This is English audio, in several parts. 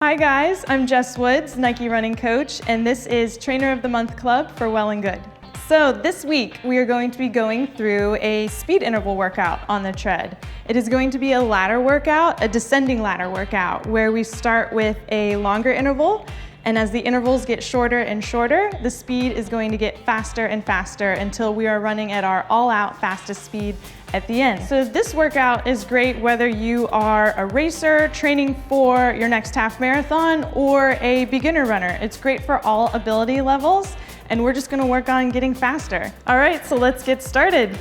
Hi guys, I'm Jes Woods, Nike running coach, and this is Trainer of the Month Club for Well+Good. So this week we are going to be going through a speed interval workout on the tread. It is going to be a ladder workout, a descending ladder workout, where we start with a longer interval, and as the intervals get shorter and shorter, the speed is going to get faster and faster until we are running at our all-out fastest speed at the end. So this workout is great whether you are a racer training for your next half marathon or a beginner runner. It's great for all ability levels, and we're just gonna work on getting faster. All right, so let's get started.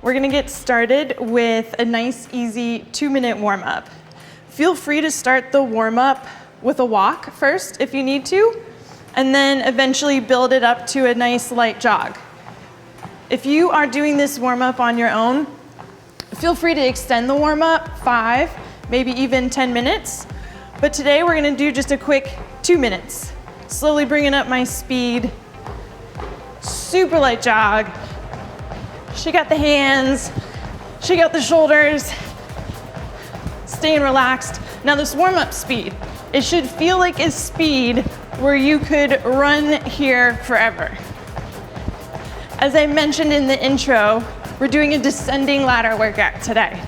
We're gonna get started with a nice, easy 2-minute warm-up. Feel free to start the warm-up with a walk first if you need to, and then eventually build it up to a nice light jog. If you are doing this warm-up on your own, feel free to extend the warm-up 5, maybe even 10 minutes. But today we're gonna do just a quick 2 minutes. Slowly bringing up my speed. Super light jog. Shake out the hands, shake out the shoulders, staying relaxed. Now this warm-up speed, it should feel like a speed where you could run here forever. As I mentioned in the intro, we're doing a descending ladder workout today.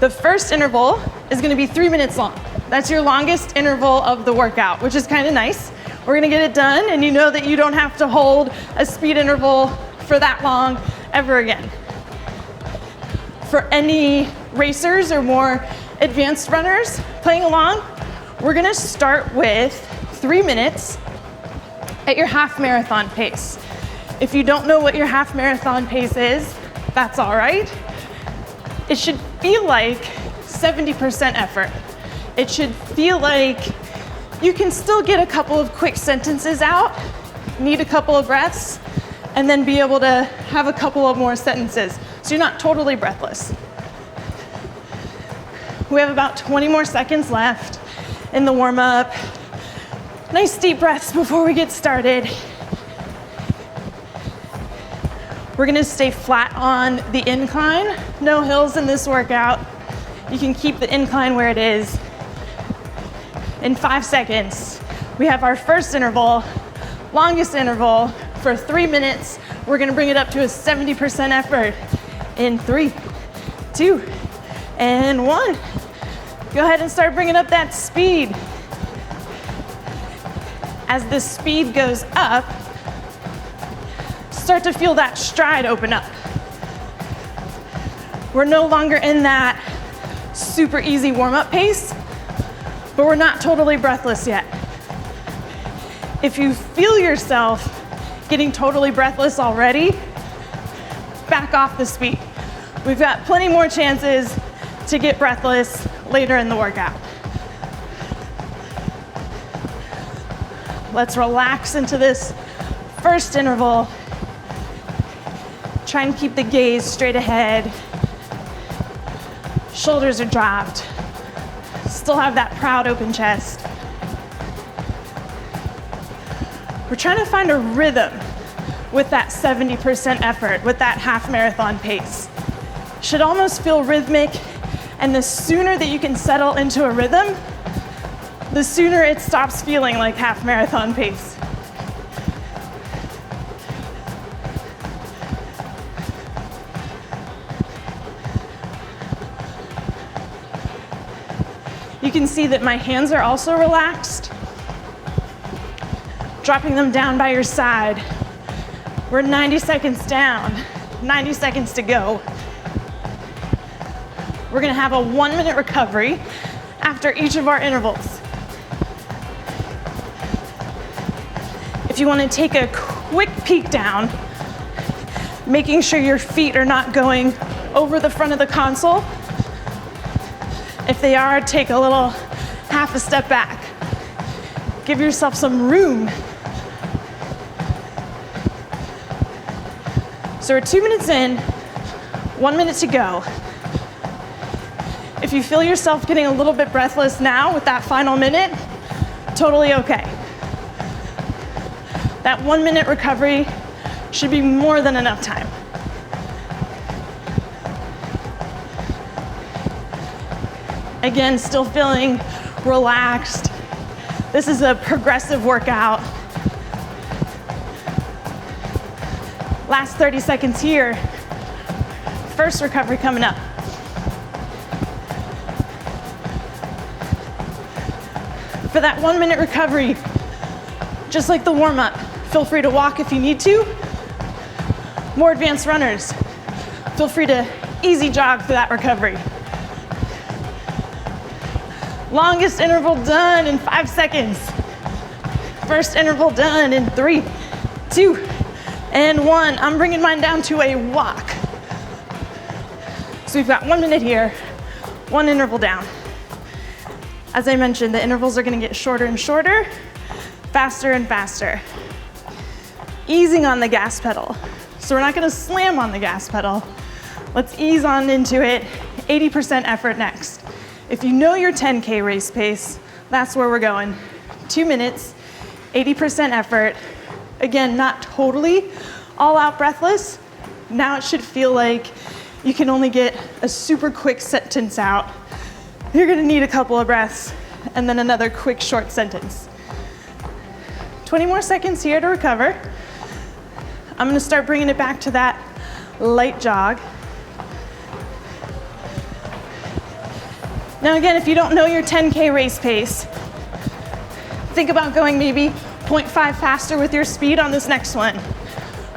The first interval is gonna be 3 minutes long. That's your longest interval of the workout, which is kind of nice. We're gonna get it done, and you know that you don't have to hold a speed interval for that long ever again. For any racers or more advanced runners playing along, we're gonna start with 3 minutes at your half marathon pace. If you don't know what your half marathon pace is, that's all right. It should feel like 70% effort. It should feel like you can still get a couple of quick sentences out, need a couple of breaths, and then be able to have a couple of more sentences, so you're not totally breathless. We have about 20 more seconds left in the warm-up. Nice deep breaths before we get started. We're gonna stay flat on the incline. No hills in this workout. You can keep the incline where it is. In 5 seconds, we have our first interval, longest interval for 3 minutes. We're gonna bring it up to a 70% effort in 3, 2, and 1. Go ahead and start bringing up that speed. As the speed goes up, start to feel that stride open up. We're no longer in that super easy warm-up pace, but we're not totally breathless yet. If you feel yourself getting totally breathless already, back off the speed. We've got plenty more chances to get breathless later in the workout. Let's relax into this first interval. Try and keep the gaze straight ahead. Shoulders are dropped. Still have that proud open chest. We're trying to find a rhythm with that 70% effort, with that half marathon pace. Should almost feel rhythmic, and the sooner that you can settle into a rhythm, the sooner it stops feeling like half marathon pace. You can see that my hands are also relaxed. Dropping them down by your side. We're 90 seconds down, 90 seconds to go. We're gonna have a 1-minute recovery after each of our intervals. If you wanna take a quick peek down, making sure your feet are not going over the front of the console. If they are, take a little half a step back. Give yourself some room. So we're 2 minutes in, 1 minute to go. If you feel yourself getting a little bit breathless now with that final minute, totally okay. That 1-minute recovery should be more than enough time. Again, still feeling relaxed, This is a progressive workout. Last 30 seconds here. First recovery coming up. For that 1 minute recovery, just like the warm up, feel free to walk if you need to. More advanced runners, feel free to easy jog for that recovery. Longest interval done in 5 seconds. First interval done in 3, 2, and 1. I'm bringing mine down to a walk. So we've got 1 minute here, 1 interval down. As I mentioned, the intervals are gonna get shorter and shorter, faster and faster. Easing on the gas pedal. So we're not gonna slam on the gas pedal. Let's ease on into it, 80% effort next. If you know your 10K race pace, that's where we're going. 2 minutes, 80% effort. Again, not totally all out breathless. Now it should feel like you can only get a super quick sentence out. You're gonna need a couple of breaths and then another quick short sentence. 20 more seconds here to recover. I'm gonna start bringing it back to that light jog. Now again, if you don't know your 10K race pace, think about going maybe 0.5 faster with your speed on this next one.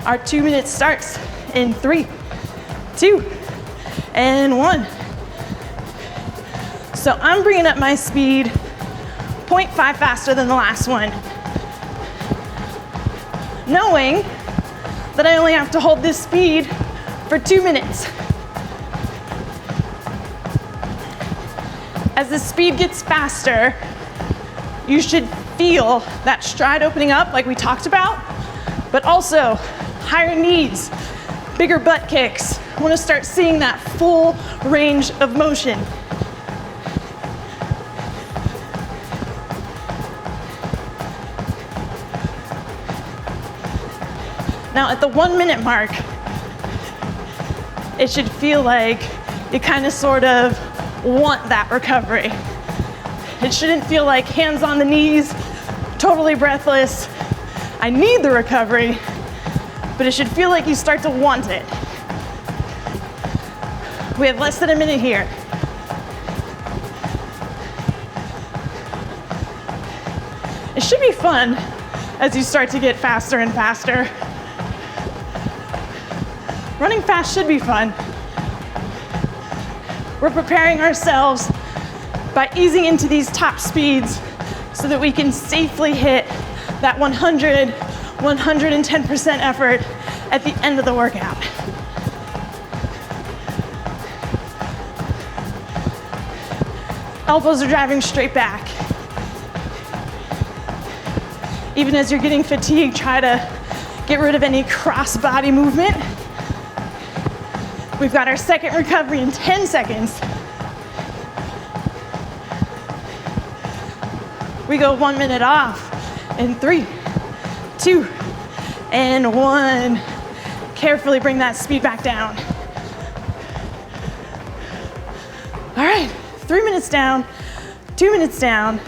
Our 2 minutes starts in 3, 2, and 1. So I'm bringing up my speed 0.5 faster than the last one, knowing that I only have to hold this speed for 2 minutes. As the speed gets faster, you should feel that stride opening up like we talked about, but also higher knees, bigger butt kicks. I want to start seeing that full range of motion. Now at the 1 minute mark, it should feel like you kind of sort of want that recovery. It shouldn't feel like hands on the knees, totally breathless. I need the recovery, but it should feel like you start to want it. We have less than a minute here. It should be fun as you start to get faster and faster. Running fast should be fun. We're preparing ourselves by easing into these top speeds so that we can safely hit that 100, 110% effort at the end of the workout. Elbows are driving straight back. Even as you're getting fatigued, try to get rid of any cross body movement. We've got our second recovery in 10 seconds. We go 1 minute off in 3, 2, and 1. Carefully bring that speed back down. All right, 3 minutes down, 2 minutes down.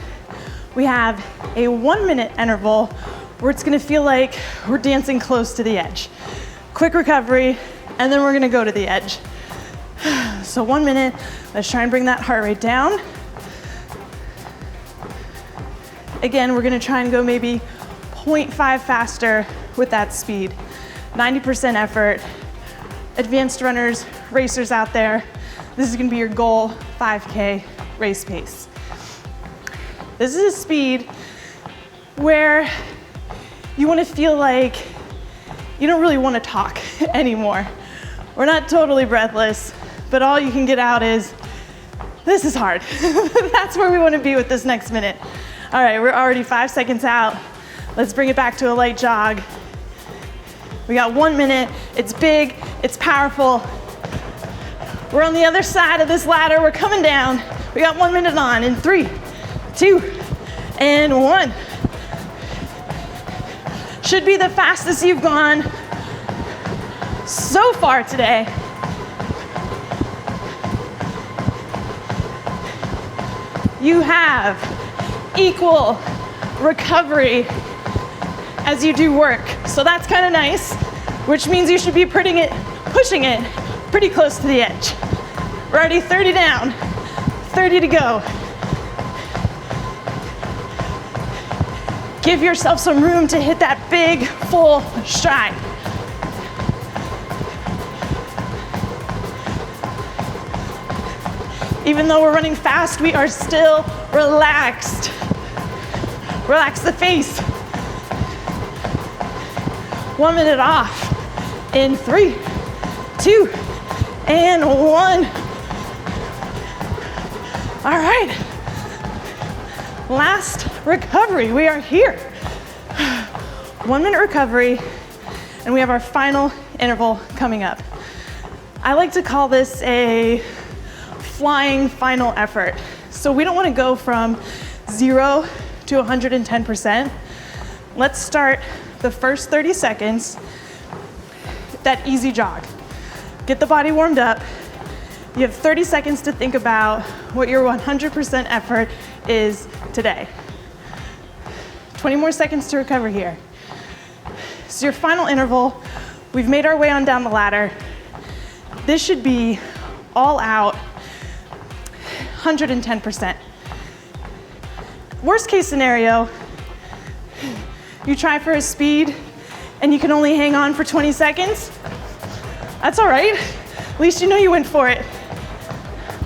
We have a 1 minute interval where it's gonna feel like we're dancing close to the edge. Quick recovery, and then we're gonna go to the edge. So 1 minute, let's try and bring that heart rate down. Again, we're gonna try and go maybe 0.5 faster with that speed. 90% effort. Advanced runners, racers out there, this is gonna be your goal 5K race pace. This is a speed where you wanna feel like you don't really wanna talk anymore. We're not totally breathless, but all you can get out is, this is hard. That's where we wanna be with this next minute. All right, we're already 5 seconds out. Let's bring it back to a light jog. We got 1 minute, it's big, it's powerful. We're on the other side of this ladder, we're coming down. We got 1 minute on in 3, 2, and 1. Should be the fastest you've gone so far today. You have equal recovery as you do work. So that's kind of nice, which means you should be pushing it pretty close to the edge. We're already 30 down, 30 to go. Give yourself some room to hit that big, full stride. Even though we're running fast, we are still relaxed. Relax the face. 1 minute off in 3, 2, and 1. All right. Last recovery. We are here. 1 minute recovery, and we have our final interval coming up. I like to call this a flying final effort. So we don't want to go from 0 to 110%. Let's start the first 30 seconds, that easy jog. Get the body warmed up. You have 30 seconds to think about what your 100% effort is today. 20 more seconds to recover here. So your final interval, we've made our way on down the ladder. This should be all out, 110%. Worst case scenario, you try for a speed and you can only hang on for 20 seconds. That's all right. At least you know you went for it.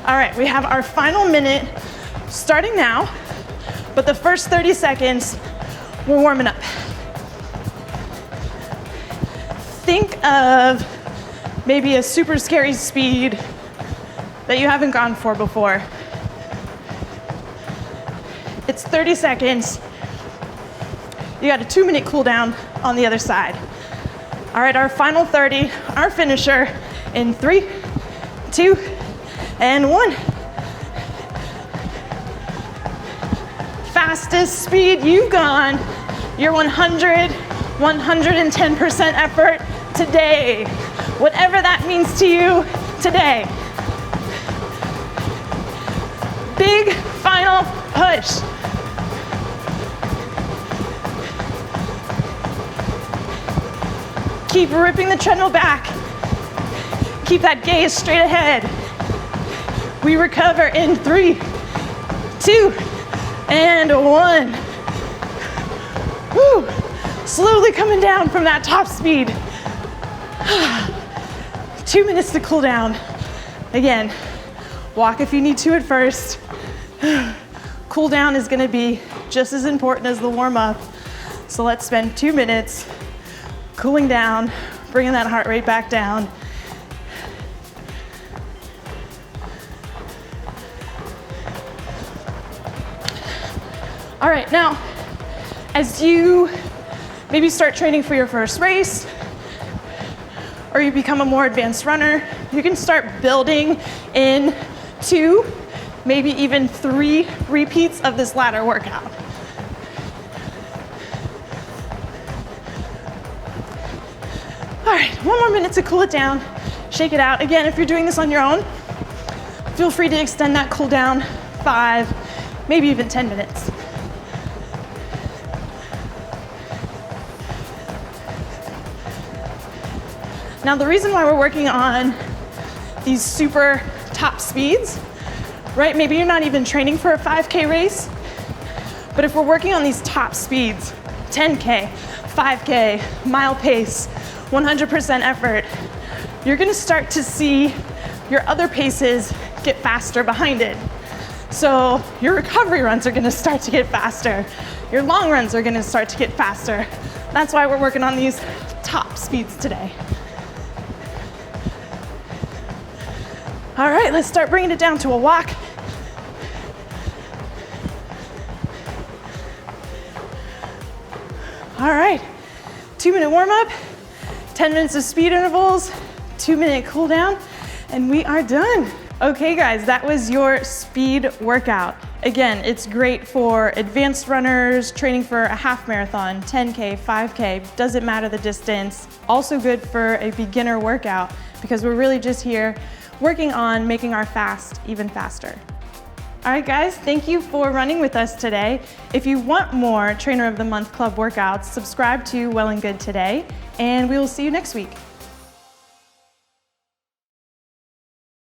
All right, we have our final minute starting now, but the first 30 seconds, we're warming up. Think of maybe a super scary speed that you haven't gone for before. It's 30 seconds. You got a 2-minute cool down on the other side. All right, our final 30, our finisher in 3, 2, and 1. Fastest speed you've gone, your 110% effort today. Whatever that means to you today. Big final push. Keep ripping the treadmill back. Keep that gaze straight ahead. We recover in 3, 2, and 1. Woo. Slowly coming down from that top speed. 2 minutes to cool down. Again, walk if you need to at first. Cool down is gonna be just as important as the warm up. So let's spend 2 minutes cooling down, bringing that heart rate back down. All right, now, as you maybe start training for your first race, or you become a more advanced runner, you can start building in 2, maybe even 3 repeats of this ladder workout. All right, 1 more minute to cool it down, shake it out. Again, if you're doing this on your own, feel free to extend that cool down 5, maybe even 10 minutes. Now, the reason why we're working on these super top speeds, right? Maybe you're not even training for a 5K race, but if we're working on these top speeds, 10K, 5K, mile pace, 100% effort, you're gonna start to see your other paces get faster behind it. So your recovery runs are gonna start to get faster. Your long runs are gonna start to get faster. That's why we're working on these top speeds today. All right, let's start bringing it down to a walk. All right, 2-minute warm up, 10 minutes of speed intervals, 2-minute cool down, and we are done. Okay guys, that was your speed workout. Again, it's great for advanced runners, training for a half marathon, 10K, 5K, doesn't matter the distance. Also good for a beginner workout because we're really just here working on making our fast even faster. All right, guys, thank you for running with us today. If you want more Trainer of the Month Club workouts, subscribe to Well+Good today, and we will see you next week.